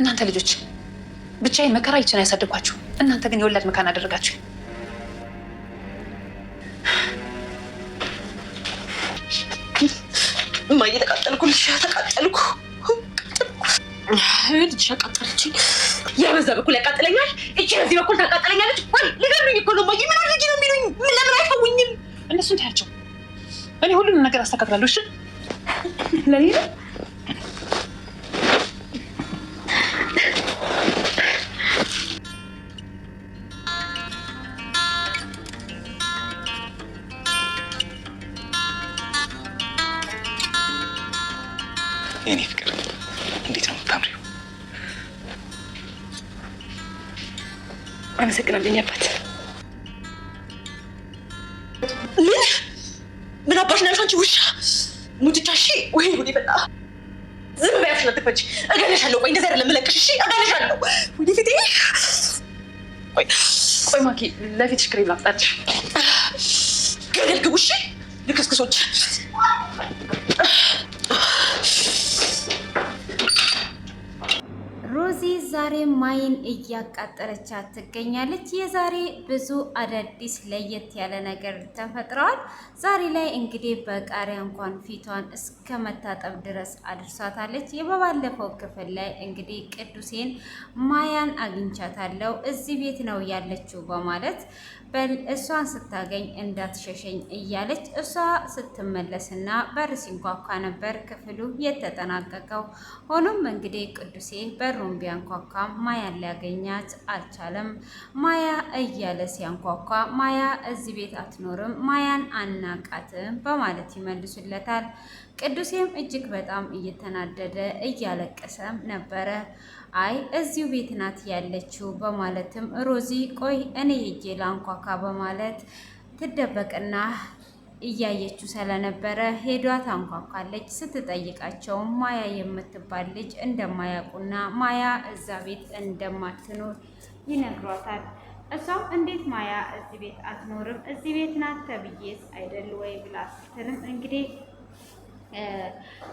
እናንተ ልጆች ብቻዬን መከራ ይችን ያሳደግኳችሁ፣ እናንተ ግን የወላድ መካን አደረጋችሁ። እማዬ ተቃጠልኩ፣ ተቃጠልኩ። ልጅ ያቃጠለች የበዛ በኩል ያቃጥለኛል፣ እቺ በዚህ በኩል ታቃጥለኛለች። ወይ ልገሉኝ እኮ ነው እማዬ። ምን አድርጊ ነው የሚሉኝ? ምን ለምን አይተውኝም? እነሱን ታያቸው፣ እኔ ሁሉንም ነገር አስተካክላለሁ። እሺ ለኔ የኔ ፍቅር እንዴት ነው የምታምሪው? አመሰግናለሁ አባት። ምን አባሽ ነው አንቺ ውሻ ሙትቻ? እሺ ወይ ጉዴ በላ። ዝም በያሽ ነው ተፈጭ። እገለሻለሁ። ቆይ እንደዚህ አይደለም የምለቅሽ። እሺ እገለሻለሁ። ወዲ ፊቴ ቆይ ማኪ፣ ለፊትሽ ክሬም ላምጣልሽ። ገደል ግቡ። እሺ ልክስክሶች። ሮዚ ዛሬ ማይን እያቃጠለቻት ትገኛለች። የዛሬ ብዙ አዳዲስ ለየት ያለ ነገር ተፈጥረዋል። ዛሬ ላይ እንግዲህ በቃሪያ እንኳን ፊቷን እስከ መታጠብ ድረስ አድርሷታለች። የበባለፈው ክፍል ላይ እንግዲህ ቅዱሴን ማያን አግኝቻታለሁ እዚህ ቤት ነው ያለችው በማለት እሷን ስታገኝ እንዳትሸሸኝ እያለች እሷ ስትመለስና በር ሲንኳኳ ነበር ክፍሉ የተጠናቀቀው። ሆኖም እንግዲህ ቅዱሴ በሩን ቢያንኳኳም ማያን ሊያገኛት አልቻለም። ማያ እያለ ሲያንኳኳ ማያ እዚህ ቤት አትኖርም፣ ማያን አናቃትም በማለት ይመልሱለታል። ቅዱሴም እጅግ በጣም እየተናደደ እያለቀሰም ነበረ። አይ እዚሁ ቤት ናት ያለችው በማለትም ሮዚ ቆይ እኔ ሄጄ ላንኳካ በማለት ትደበቅና እያየችው ስለነበረ ሄዷ ታንኳኳለች። ስትጠይቃቸው ማያ የምትባል ልጅ እንደማያውቁና ማያ እዛ ቤት እንደማትኖር ይነግሯታል። እሷም እንዴት ማያ እዚህ ቤት አትኖርም? እዚህ ቤት ናት ተብዬስ አይደል ወይ ብላ ስትልም እንግዲህ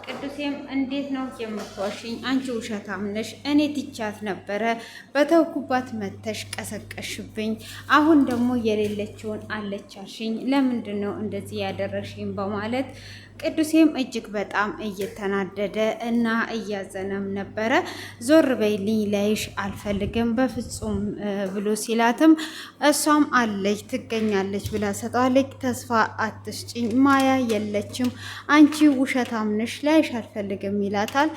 ቅዱሴም እንዴት ነው የምትዋሽኝ? አንቺ ውሸታም ነሽ። እኔ ትቻት ነበረ በተውኩባት መተሽ ቀሰቀሽብኝ። አሁን ደግሞ የሌለችውን አለቻሽኝ። ለምንድን ነው እንደዚህ ያደረሽኝ? በማለት ቅዱሴም እጅግ በጣም እየተናደደ እና እያዘነም ነበረ። ዞር በይልኝ ላይሽ አልፈልግም በፍጹም ብሎ ሲላትም እሷም አለች ትገኛለች ብላ ሰጠዋለች። ተስፋ አትስጭኝ፣ ማያ የለችም፣ አንቺ ውሸታም ነሽ፣ ላይሽ አልፈልግም ይላታል።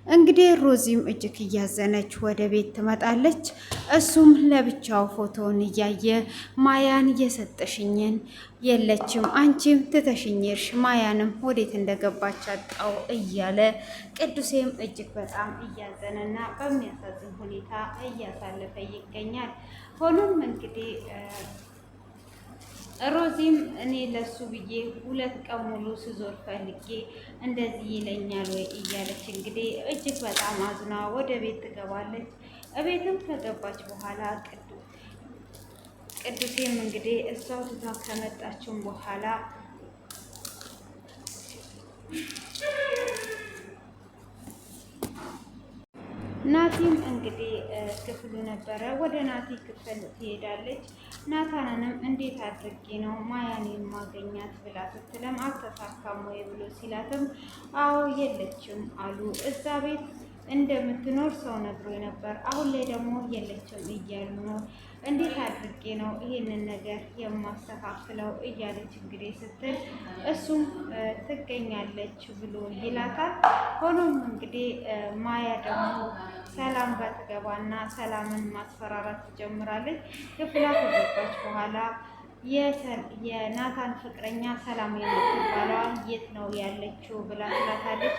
እንግዲህ ሮዚም እጅግ እያዘነች ወደ ቤት ትመጣለች። እሱም ለብቻው ፎቶውን እያየ ማያን እየሰጠሽኝን የለችም፣ አንቺም ትተሽኝርሽ፣ ማያንም ወዴት እንደገባች አጣው እያለ ቅዱሴም እጅግ በጣም እያዘነና በሚያሳዝን ሁኔታ እያሳለፈ ይገኛል። ሆኖም እንግዲህ ሮዚም እኔ ለሱ ብዬ 2 ቀን ሙሉ ስዞር ፈልጌ እንደዚህ ይለኛል ወይ እያለች እንግዲህ እጅግ በጣም አዝና ወደ ቤት ትገባለች። እቤትም ከገባች በኋላ ቅዱሴም እንግዲህ እሷው ትታ ከመጣችም በኋላ ናቲም እንግዲህ ክፍሉ ነበረ። ወደ ናቲ ክፍል ትሄዳለች። ናታንንም እንዴት አድርጌ ነው ማያን የማገኛት ብላ ስትለም አልተሳካም ወይ ብሎ ሲላትም አዎ የለችም አሉ። እዛ ቤት እንደምትኖር ሰው ነግሮ ነበር፣ አሁን ላይ ደግሞ የለችም እያሉ ነው። እንዴት አድርጌ ነው ይሄንን ነገር የማስተካክለው እያለች እንግዲህ ስትል እሱም ትገኛለች ብሎ ይላታል። ሆኖም እንግዲህ ማያ ደግሞ ሰላም ጋር ትገባና ሰላምን ማስፈራራት ትጀምራለች። ክፍላ ከገባች በኋላ የናታን ፍቅረኛ ሰላም የምትባለዋ የት ነው ያለችው ብላ ትላታለች።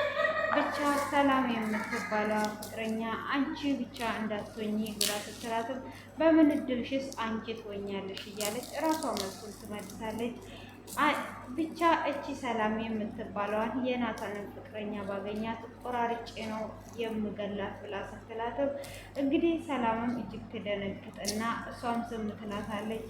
ብቻ ሰላም የምትባለዋ ፍቅረኛ አንቺ ብቻ እንዳትሆኚ ብላ ስትላትም በምን እድልሽስ አንቺ ትሆኛለሽ እያለች እራሷ መልሱን ትመልሳለች። ብቻ እቺ ሰላም የምትባለዋን የናታንን ፍቅረኛ ባገኛት ቆራርጬ ነው የምገላት ብላ ስትላትም እንግዲህ ሰላምም እጅግ ትደነግጥና እሷም ዝም ትላታለች።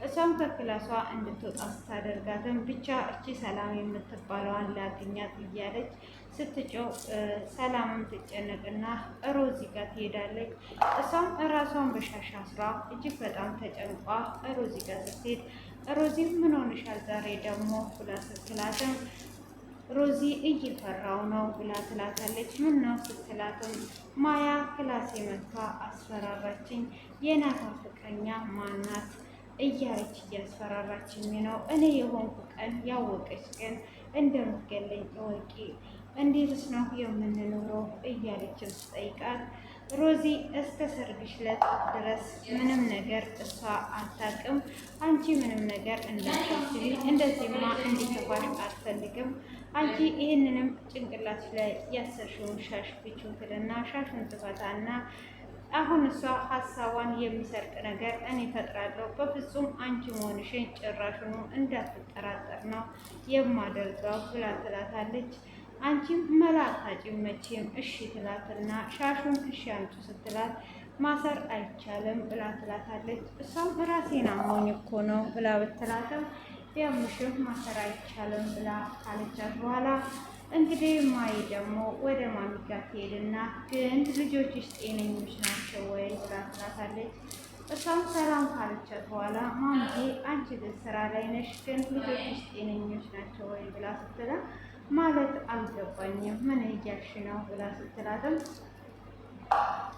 እሷም ከክላሷ እንድትወጣ ስታደርጋትም ብቻ እቺ ሰላም የምትባለዋን ላግኛት እያለች ስትጮው ሰላምም ትጨነቅና ሮዚ ጋር ትሄዳለች። እሷም ራሷን በሻሽ አስራ እጅግ በጣም ተጨንቋ ሮዚ ጋር ስትሄድ ሮዚ ምን ሆነሻል ዛሬ ደግሞ ብላ ስትላትም ሮዚ እየፈራው ነው ብላ ትላታለች። ምን ነው ስትላትም ማያ ክላሴ መታ አስፈራራችኝ፣ የናታ ፍቅረኛ ማናት እያለች እያስፈራራችኝ ነው። እኔ የሆንኩ ቀን ያወቀች ቀን እንደምትገለኝ እወቂ፣ እንዴትስ ነው የምንኖረው እያለችም ስጠይቃት ሮዚ እስከ ሰርግሽ ዕለት ድረስ ምንም ነገር እሷ አታውቅም። አንቺ ምንም ነገር እንዳታስቢ፣ እንደዚህማ እንዲከፋሽ አትፈልግም። አንቺ ይህንንም ጭንቅላትሽ ላይ ያሰርሽውን ሻሽ ፍቺው ትልና ሻሹን ትፈታና አሁን እሷ ሀሳቧን የሚሰርቅ ነገር እኔ እፈጥራለሁ። በፍጹም አንቺ መሆንሽን ጭራሽኑ እንዳትጠራጠር ነው የማደርገው ብላ ትላታለች። አንቺም መላ አታጭም መቼም እሺ ትላትና ሻሹን እሺ አንቺ ስትላት ማሰር አይቻልም ብላ ትላታለች። እሷም ራሴን አሞኝ እኮ ነው ብላ ብትላትም ቢያምሽም ማሰር አይቻልም ብላ ካለቻት በኋላ እንግዲህ ማይ ደግሞ ወደ ማሚ ጋር ትሄድና ግን ልጆችሽ ጤነኞች ናቸው ወይ ብላ ትላታለች። እሷም ሰላም ካለቻት በኋላ ማሚዬ አንቺ ግን ስራ ላይ ነሽ፣ ግን ልጆችሽ ጤነኞች ናቸው ወይ ብላ ስትላ ማለት አልገባኝም ምን እያልሽ ነው ብላ ስትላትም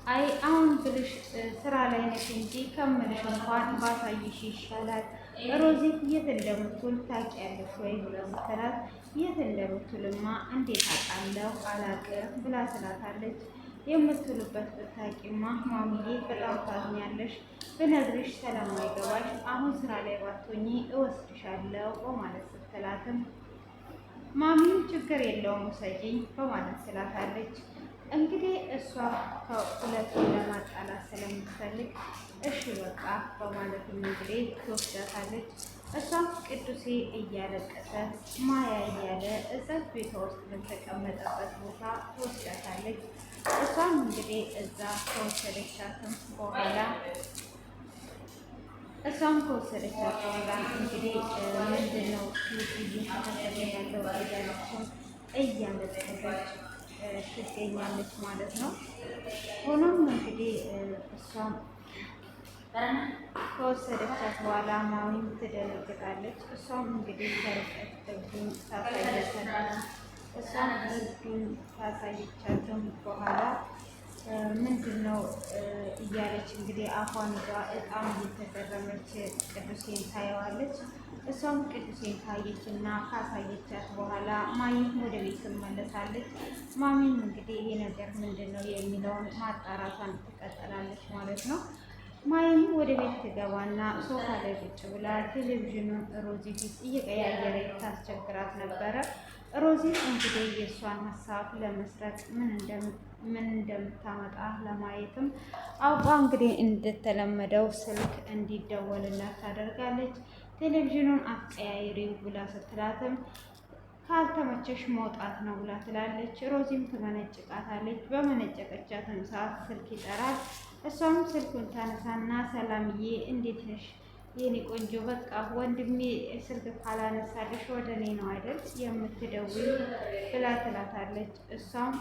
አይ አሁን ብልሽ ስራ ላይ ነሽ እንጂ ከምልሽ እንኳን ባሳይሽ ይሻላል። ሮዚ የት እንደምትውል ታውቂያለሽ ወይ ብላ ስትላት የት እንደምትውልማ እንዴት አውቃለሁ አላውቅም ብላ ትላታለች። የምትውልበት ብታውቂማ ማሚዬ በጣም ታዝኛለሽ፣ ብነግርሽ ስለማይገባሽ አሁን ስራ ላይ ባትሆኚ እወስድሻለሁ በማለት ስትላትም ማሚም ችግር የለውም ውሰጂኝ በማለት ትላታለች። እንግዲህ እሷ ከሁለቱን ለማጣላት ስለምትፈልግ እሺ በቃ በማለትም እንግዲህ ትወስዳታለች። እሷም ቅዱሴ እያለቀሰ ማያ እያለ እዛት ቤቷ ውስጥ በተቀመጠበት ቦታ ትወስዳታለች። እሷም እንግዲህ እዛ ከወሰደቻትም በኋላ እንግዲህ ምንድነው እየተከተለ ያለው እያለችም እያለቀሰች ትገኛለች ማለት ነው። ሆኖም እንግዲህ እሷም ከወሰደቻት በኋላ ማሚም ትደነግጣለች። እሷም እንግዲህ ከርቀት እጁን ታሳየቻለች። እሷም እጁን ካሳየቻትም በኋላ ምንድነው እያለች እንግዲህ አፏን ይዛ በጣም እየተገረመች ቅዱሴን ታየዋለች። እሷም ቅዱሴን ካየች እና ካሳየቻት በኋላ ማሚም ወደ ቤት ትመለሳለች። ማሚም እንግዲህ ይሄ ነገር ምንድን ነው የሚለውን ማጣራቷን ትቀጥላለች ማለት ነው። ማይም ወደ ቤት ትገባና ሶፋ ላይ ቁጭ ብላ ቴሌቪዥኑን ሮዚ ፊት እየቀያየረች ታስቸግራት ነበረ። ሮዚ እንግዲህ የእሷን ሀሳብ ለመስረቅ ምን እንደምታመጣ ለማየትም አውቃ እንግዲህ እንደተለመደው ስልክ እንዲደወልላት ታደርጋለች። ቴሌቪዥኑን አቀያይሪው ብላ ስትላትም ካልተመቸሽ መውጣት ነው ብላ ትላለች። ሮዚም ትመነጭቃታለች። በመነጨቀቻትም ሰዓት ስልክ ይጠራል። እሷም ስልኩን ታነሳና ሰላምዬ እንዴት ነሽ የኔ ቆንጆ፣ በቃ ወንድሜ ስልክ ካላነሳልሽ ወደ እኔ ነው አይደል የምትደውይ ብላ ትላታለች። እሷም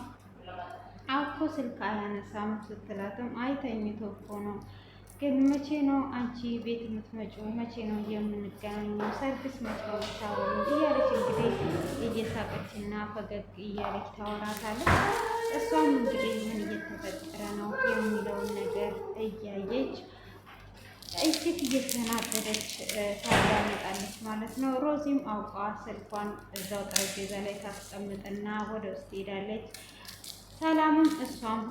አኮ ስልክ አያነሳም ስትላትም አይ ተኝቶ እኮ ነው፣ ግን መቼ ነው አንቺ ቤት የምትመጪው? መቼ ነው የምንገናኘው? ሰርግስ መቼ ነው የምታወሩ? እያለች እንግዲህ እየሳቀችና ፈገግ እያለች ታወራታለች። እሷም እንግዲህ ምን እየተፈጠረ ነው የሚለውን ነገር እያየች እጅግ እየተናደደች ታዳምጣለች ማለት ነው። ሮዚም አውቃ ስልኳን እዛው ጠረጴዛ ላይ ታስቀምጥና ወደ ውስጥ ሄዳለች። ሰላምም እሷም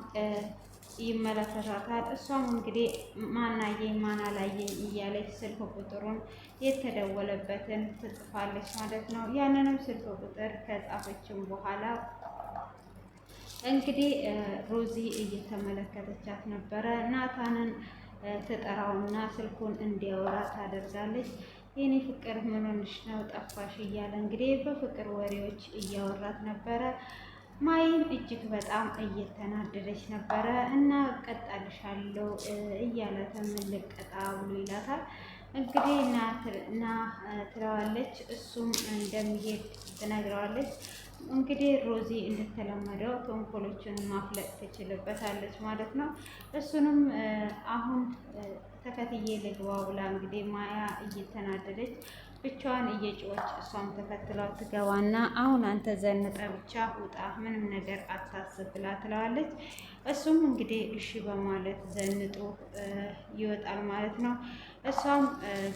ይመለከታታል። እሷም እንግዲህ ማናየኝ ማናላየኝ እያለች ስልክ ቁጥሩን የተደወለበትን ትጽፋለች ማለት ነው። ያንንም ስልክ ቁጥር ከጻፈችም በኋላ እንግዲህ ሮዚ እየተመለከተቻት ነበረ። ናታንን ትጠራውና ስልኩን እንዲያወራ ታደርጋለች። የኔ ፍቅር ምን ሆነሽ ነው ጠፋሽ? እያለ እንግዲህ በፍቅር ወሬዎች እያወራት ነበረ። ማይም እጅግ በጣም እየተናደደች ነበረ እና ቀጣልሻለሁ እያላትም ልቀጣ ብሎ ይላታል። እንግዲህ ና ትለዋለች። እሱም እንደሚሄድ ትነግረዋለች። እንግዲህ ሮዚ እንደተለመደው ተንኮሎችን ማፍለቅ ትችልበታለች ማለት ነው። እሱንም አሁን ተከትዬ ልግባ ብላ እንግዲህ ማያ እየተናደደች ብቻዋን እየጮች እሷም ተከትለው ትገባና አሁን አንተ ዘንጠ ብቻ ውጣ፣ ምንም ነገር አታስብ ብላ ትለዋለች። እሱም እንግዲህ እሺ በማለት ዘንጦ ይወጣል ማለት ነው። እሷም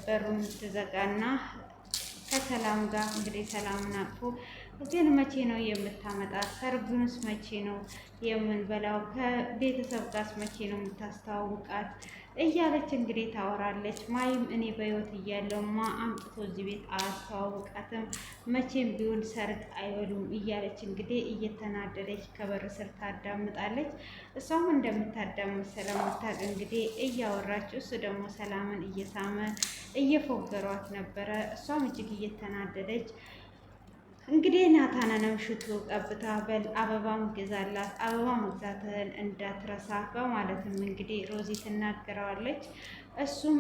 በሩን ትዘጋና ከሰላም ጋር እንግዲህ ሰላምን አቅፎ ግን መቼ ነው የምታመጣት? ሰርጉንስ መቼ ነው የምንበላው? ከቤተሰብ ጋርስ መቼ ነው የምታስተዋውቃት? እያለች እንግዲህ ታወራለች። ማይም እኔ በህይወት እያለሁማ አምጥቶ እዚህ ቤት አያስተዋውቃትም፣ መቼም ቢሆን ሰርግ አይበሉም እያለች እንግዲህ እየተናደደች ከበር ስር ታዳምጣለች። እሷም እንደምታዳምጥ ስለምታውቅ እንግዲህ እያወራች፣ እሱ ደግሞ ሰላምን እየሳመ እየፎገሯት ነበረ። እሷም እጅግ እየተናደደች እንግዲህ ናታንንም ሽቶ ቀብታ በል አበባም ግዛላት፣ አበባ መግዛትህን እንዳትረሳ በማለትም እንግዲህ ሮዚ ትናገረዋለች። እሱም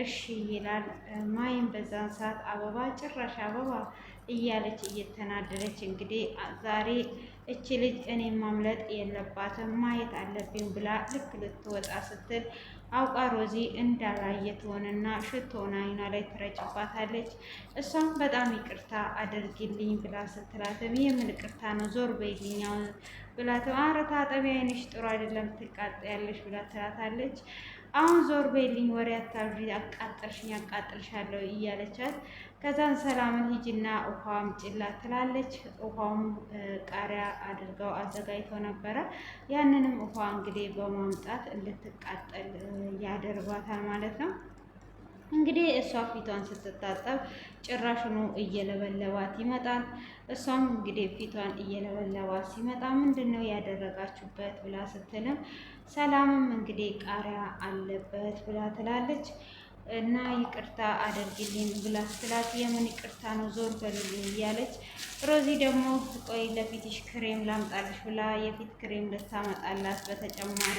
እሺ ይላል። ማይም በዛን ሰዓት አበባ ጭራሽ አበባ እያለች እየተናደደች እንግዲህ ዛሬ እቺ ልጅ እኔ ማምለጥ የለባትም ማየት አለብኝ ብላ ልክ ልትወጣ ስትል አውቃ ሮዚ እንዳላየ ትሆንና ሽቶውን አይኗ ላይ ትረጭባታለች። እሷም በጣም ይቅርታ አድርጊልኝ ብላ ስትላትም የምን ይቅርታ ነው ዞር በይልኛው ብላትም ኧረ ታጠቢ አይንሽ ጥሩ አይደለም ትቃጠያለሽ ብላ ትላታለች። አሁን ዞር በይልኝ ወሬ አታብዢ አቃጠልሽኝ አቃጠልሻለሁ እያለቻት ከዛን ሰላምን ሂጂና ውሃ አምጪላት ትላለች። ውሃውም ቃሪያ አድርገው አዘጋጅተው ነበረ። ያንንም ውሃ እንግዲህ በማምጣት እንድትቃጠል ያደርጓታል ማለት ነው። እንግዲህ እሷ ፊቷን ስትታጠብ ጭራሽኑ እየለበለባት ይመጣል። እሷም እንግዲህ ፊቷን እየለበለባት ሲመጣ ምንድን ነው ያደረጋችሁበት ብላ ስትልም ሰላምም እንግዲህ ቃሪያ አለበት ብላ ትላለች። እና ይቅርታ አደርግልኝ ብላ ስትላት የምን ይቅርታ ነው ዞር በልልኝ እያለች ሮዚ ደግሞ ቆይ ለፊትሽ ክሬም ላምጣልሽ ብላ የፊት ክሬም ልታመጣላት በተጨማሪ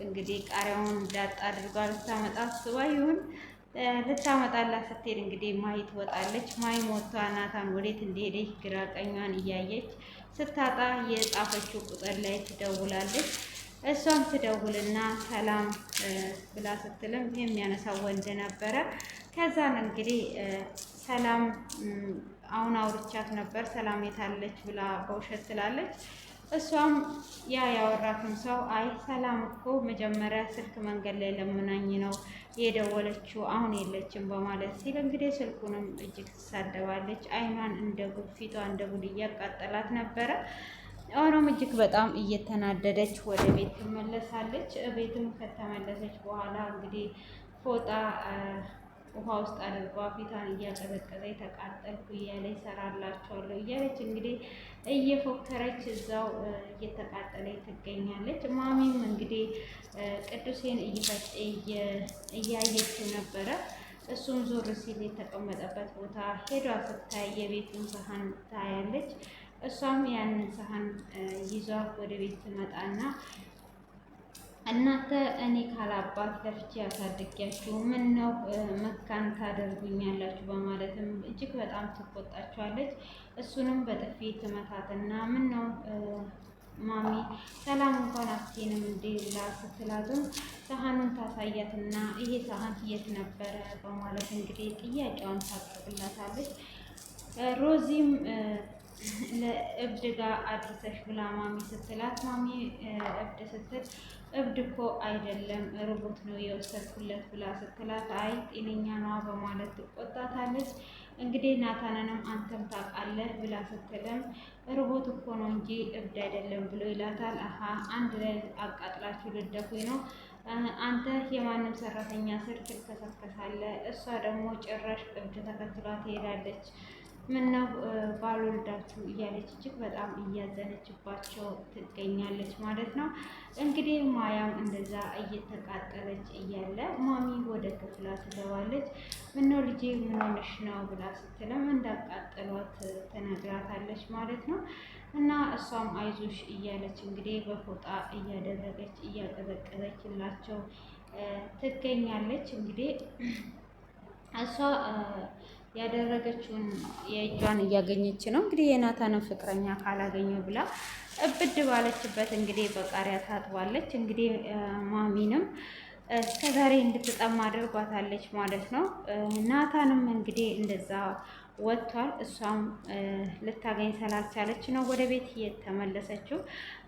እንግዲህ ቃሪያውን እንዳጣ አድርጋ ልታመጣ አስባ ይሁን ልታመጣላት ስትሄድ እንግዲህ ማይ ትወጣለች። ማይ ሞቷ ናታን ወዴት እንደሄደች ግራ ቀኟን እያየች ስታጣ የጻፈችው ቁጥር ላይ ትደውላለች። እሷም ትደውልና ሰላም ብላ ስትልም የሚያነሳው ወንድ ነበረ። ከዛን እንግዲህ ሰላም አሁን አውርቻት ነበር ሰላም የታለች ብላ በውሸት ትላለች። እሷም ያ ያወራትን ሰው አይ ሰላም እኮ መጀመሪያ ስልክ መንገድ ላይ ለምናኝ ነው የደወለችው አሁን የለችም በማለት ሲል እንግዲህ ስልኩንም እጅግ ትሳደባለች። አይኗን እንደ ጉድ ፊቷ እንደ ጉድ እያቃጠላት ነበረ። አሁንም እጅግ በጣም እየተናደደች ወደ ቤት ትመለሳለች። ቤትም ከተመለሰች በኋላ እንግዲህ ፎጣ ውሃ ውስጥ አድርጓ ፊቷን እያቀዘቀዘች ተቃጠልኩ እያለች ሰራላቸዋለሁ እያለች እንግዲህ እየፎከረች እዛው እየተቃጠለች ትገኛለች። ማሚም እንግዲህ ቅዱሴን እየፈጨ እያየችው ነበረ። እሱም ዞር ሲል የተቀመጠበት ቦታ ሄዷ ስታይ የቤቱን ሰሃን ታያለች። እሷም ያንን ሰሃን ይዟ ወደ ቤት ትመጣና እናንተ እኔ ካላባት ለፍቼ ያሳድጊያችሁ ምን ነው መካን ታደርጉኛላችሁ በማለትም እጅግ በጣም ትቆጣቸዋለች። እሱንም በጥፊ ትመታትና ምን ነው ማሚ ሰላም እንኳን አትሄንም እንዴ ብላ ስትላትም ሰሃኑን ታሳያትና ይሄ ሰሃን የት ነበረ በማለት እንግዲህ ጥያቄዋን ታቀርብላታለች። ሮዚም ለእብድ ጋር አድርሰሽ ብላ ማሚ ስትላት ማሚ እብድ ስትል እብድ እኮ አይደለም ሮቦት ነው የወሰድኩለት ብላ ስትላት አይ ጤነኛ ነዋ በማለት ትቆጣታለች። እንግዲህ ናታንንም አንተም ታውቃለህ ብላ ስትልም ሮቦት እኮ ነው እንጂ እብድ አይደለም ብሎ ይላታል። አሀ አንድ ላይ አቃጥላችሁ ልደፉኝ ነው አንተ የማንም ሰራተኛ ስር ትከሰከሳለህ፣ እሷ ደግሞ ጭራሽ እብድ ተከትሏ ትሄዳለች። ምነው ባልወልዳችሁ እያለች እጅግ በጣም እያዘነችባቸው ትገኛለች ማለት ነው። እንግዲህ ማያም እንደዛ እየተቃጠለች እያለ ማሚ ወደ ክፍሏ ትገባለች። ምነው ልጄ ምን ሆነሽ ነው ብላ ስትልም እንዳቃጠሏት ትነግራታለች ማለት ነው። እና እሷም አይዞሽ እያለች እንግዲህ በፎጣ እያደረገች እያቀዘቀዘችላቸው ትገኛለች። እንግዲህ እሷ ያደረገችውን የእጇን እያገኘች ነው። እንግዲህ የናታንን ፍቅረኛ ካላገኘው ብላ እብድ ባለችበት እንግዲህ በቃሪያ ታጥባለች። እንግዲህ ማሚንም እስከዛሬ እንድትጠማ አድርጓታለች ማለት ነው። ናታንም እንግዲህ እንደዛ ወጥቷል። እሷም ልታገኝ ስላልቻለች ነው ወደ ቤት የተመለሰችው።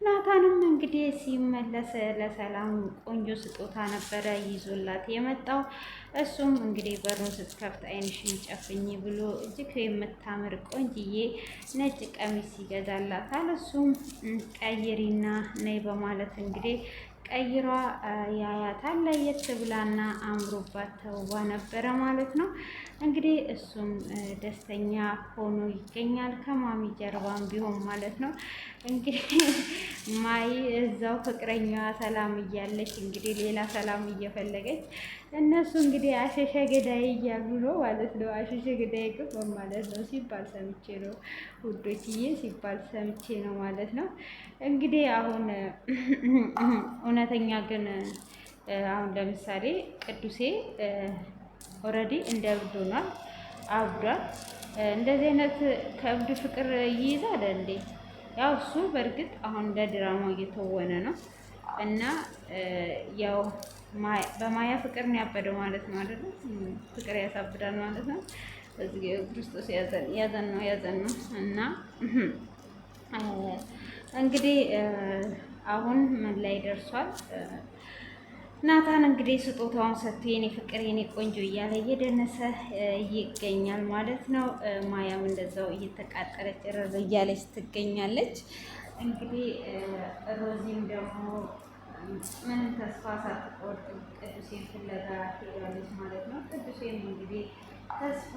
ናታንም እንግዲህ ሲመለስ ለሰላም ቆንጆ ስጦታ ነበረ ይዞላት የመጣው። እሱም እንግዲህ በሩን ስትከፍት ዓይንሽን ጨፍኝ ብሎ እጅግ የምታምር ቆንጅዬ ነጭ ቀሚስ ይገዛላታል። እሱም ቀይሪና ነይ በማለት እንግዲህ ቀይሯ ያያታል። ለየት ብላና አምሮባት ተውባ ነበረ ማለት ነው። እንግዲህ እሱም ደስተኛ ሆኖ ይገኛል ከማሚ ጀርባም ቢሆን ማለት ነው። እንግዲህ ማይ እዛው ፍቅረኛዋ ሰላም እያለች እንግዲህ ሌላ ሰላም እየፈለገች እነሱ እንግዲህ አሸሸ ገዳይ እያሉ ነው ማለት ነው። አሸሸ ገዳይ ግን ማለት ነው ሲባል ሰምቼ ነው ውዶችዬ፣ ሲባል ሰምቼ ነው ማለት ነው። እንግዲህ አሁን እውነተኛ ግን አሁን ለምሳሌ ቅዱሴ ኦልሬዲ እንደ እብድ ሆኗል፣ አብዷል። እንደዚህ አይነት ከእብድ ፍቅር ይይዛል እንዴ? ያው እሱ በእርግጥ አሁን እንደ ድራማው እየተወነ ነው እና ያው በማያ ፍቅር ነው ያበደው ማለት ነው አይደል? ፍቅር ያሳብዳል ማለት ነው። እዚህ ክርስቶስ ያዘን ነው እና እንግዲህ አሁን ምን ላይ ደርሷል? ናታን እንግዲህ ስጦታውን ሰጥቶ የኔ ፍቅር የኔ ቆንጆ እያለ እየደነሰ ይገኛል ማለት ነው። ማያም እንደዛው እየተቃጠለች እረር እያለች ትገኛለች። እንግዲህ ሮዚም ደግሞ ምንም ተስፋ ሳትቆርጥ ቅዱሴን ፍለጋ ትሄዳለች ማለት ነው። ቅዱሴም እንግዲህ ተስፋ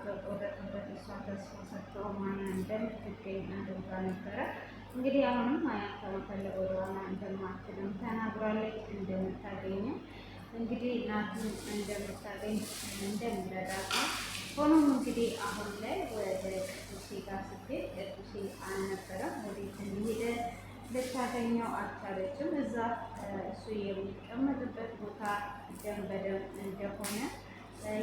በቆረጥበት እሷ ተስፋ ሰጥተው ማያ እንደምትገኝ አድርጋ ነበረ። እንግዲህ አሁንም ማያ ከመፈለግ ወደኋላ እንደማትልም ተናግራለች። እንደምታገኘው እንግዲህ ናትን እንደምታገኝ እንደሚረዳት ነው። ሆኖም እንግዲህ አሁን ላይ ወደ ቅዱሴ ጋር ስትሄድ ቅዱሴ አልነበረም። ወዴት እንደሄደ ልታገኘው አልቻለችም። እዛ እሱ የሚቀመጥበት ቦታ ደም በደም እንደሆነ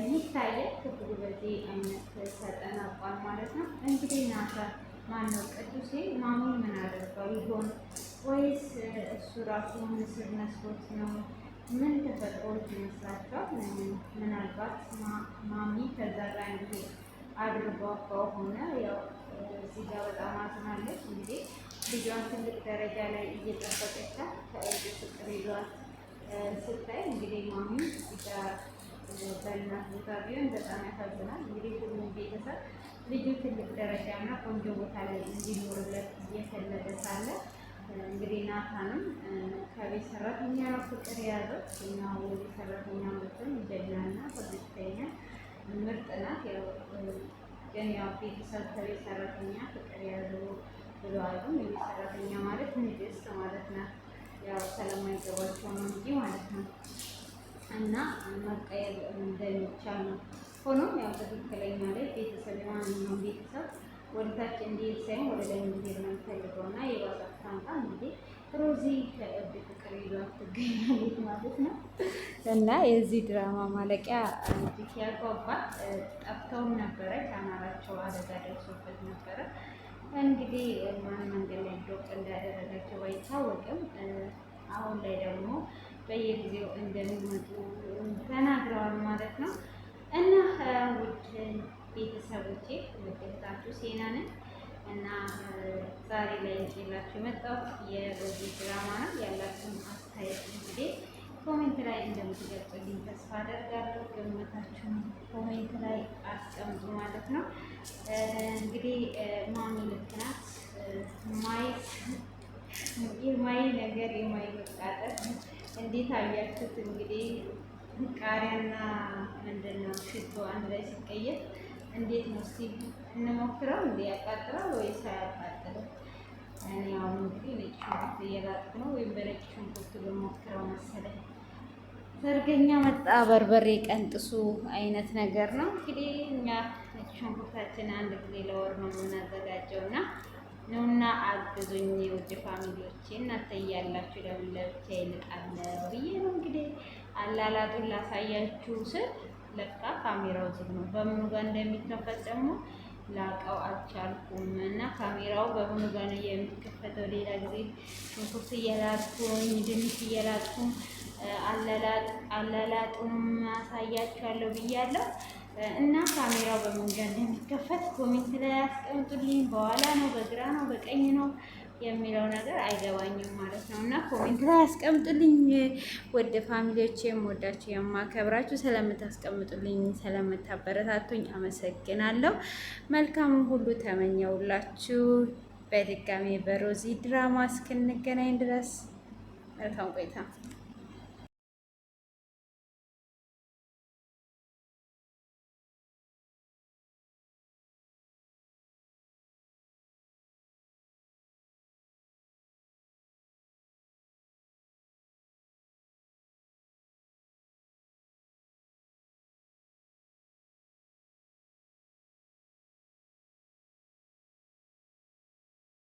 ይታያል። ክፍሉ በዚህ አይነት ተጠናቋል ማለት ነው። እንግዲህ ናታን ማነው ቅዱሴ ማሚ ምን አደርገው ይሆን? ወይስ እሱ ራሱ ምስል መስሎት ነው? ምን ተፈጥሮት ይመስላችኋል? ምናልባት ማሚ ከዛ ጋር እንግዲህ አድርገው ከሆነ ያው እዚህ ጋር በጣም አዝናለች። እንግዲህ ልጇን ትልቅ ደረጃ ላይ እየጠበቀቻት ከእጅ ፍቅር ይዟት ስታይ እንግዲህ ማሚ እዚህ ጋር በእናት ቦታ ቢሆን በጣም ያሳዝናል። እንግዲህ ሁሉም ቤተሰብ ልጁ ትልቅ ደረጃ እና ቆንጆ ቦታ ላይ እንዲኖርለት እየፈለገ ሳለ እንግዲህ ናታንም ከቤት ሰራተኛ ነው ፍቅር የያዘው። እኛው የቤት ሰራተኛ ምርጥም ጀግናና ፖለቲከኛ ምርጥ ናት። ያው ግን ያው ቤተሰብ ከቤት ሰራተኛ ፍቅር የያዘው ብለዋሉ። የቤት ሰራተኛ ማለት ንግስት ማለት ናት። ያው ስለማይገባቸው ነው እንጂ ማለት ነው እና መቀየር እንደሚቻል ነው። ሆኖም ያው ትክክለኛ ላይ ቤተሰብ የማንኛውም ቤተሰብ ወደታች እንዲሄድ ሳይሆን ወደ ላይ እንዲሄድ ነው የሚፈልገው እና የባሰ ታንታ እንግዲህ ሮዚ ከእብድ ፍቅር ይዟት ትገኛለች ማለት ነው። እና የዚህ ድራማ ማለቂያ እንግዲህ ያጓጓል። ጠፍተውም ነበረ፣ ቻናላቸው አደጋ ደርሶበት ነበረ። እንግዲህ ማን መንገድ ላይ ዶቅ እንዳደረጋቸው አይታወቅም። አሁን ላይ ደግሞ በየጊዜው እንደሚመጡ ተናግረዋል ማለት ነው። እና ውድ ቤተሰቦቼ ውድታችሁ ሴናንን እና ዛሬ ላይ ይዤላችሁ የመጣሁት የሮዚ ድራማ ነው። ያላችሁን አስተያየት እንግዲህ ኮሜንት ላይ እንደምትገልጹልኝ ተስፋ አደርጋለሁ። ግምታችሁን ኮሜንት ላይ አስቀምጡ ማለት ነው። እንግዲህ ማሚ ልክ ናት። የማይ ነገር የማይ መቃጠል እንዴት አያችሁት? እንግዲህ ቃሪያና ምንድን ነው ሽቶ አንድ ላይ ሲቀየር እንዴት ነው? እስኪ እንሞክረው። እንዴ ያቃጥላል ወይስ አያቃጥልም? እኔ አሁን እንግዲህ ነጭ ሽንኩርት እየላጥኩ ነው፣ ወይም በነጭ ሽንኩርት ልሞክረው መሰለኝ። ሰርገኛ መጣ በርበሬ ቀንጥሱ አይነት ነገር ነው። እንግዲህ እኛ ነጭ ሽንኩርታችን አንድ ጊዜ ለወር ነው የምናዘጋጀው እና ነውና አግዙኝ ውድ ፋሚሊዎቼ። እናንተ እያላችሁ ለምን ለብቻ ይልቃለሁ ብዬ ነው እንግዲህ አላላጡን ላሳያችሁ ስል ለካ ካሜራው ዝግ ነው። በምኑ ጋር እንደሚከፈት ደግሞ ላቀው አልቻልኩም እና ካሜራው በምኑ ጋር ነው የሚከፈተው? ሌላ ጊዜ ሽንኩርት እየላጥኩኝ ድንች እየላጥኩኝ አለላጡንም አሳያችኋለሁ ብያለሁ እና ካሜራው በምን ጋር እንደሚከፈት ኮሜንት ላይ አስቀምጡልኝ። በኋላ ነው በግራ ነው በቀኝ ነው የሚለው ነገር አይገባኝም ማለት ነው እና ኮሜንት ላይ አስቀምጡልኝ። ወደ ፋሚሊዎቼ የምወዳችሁ የማከብራችሁ ስለምታስቀምጡልኝ ስለምታበረታቱኝ አመሰግናለሁ። መልካም ሁሉ ተመኘውላችሁ። በድጋሚ በሮዚ ድራማ እስክንገናኝ ድረስ መልካም ቆይታ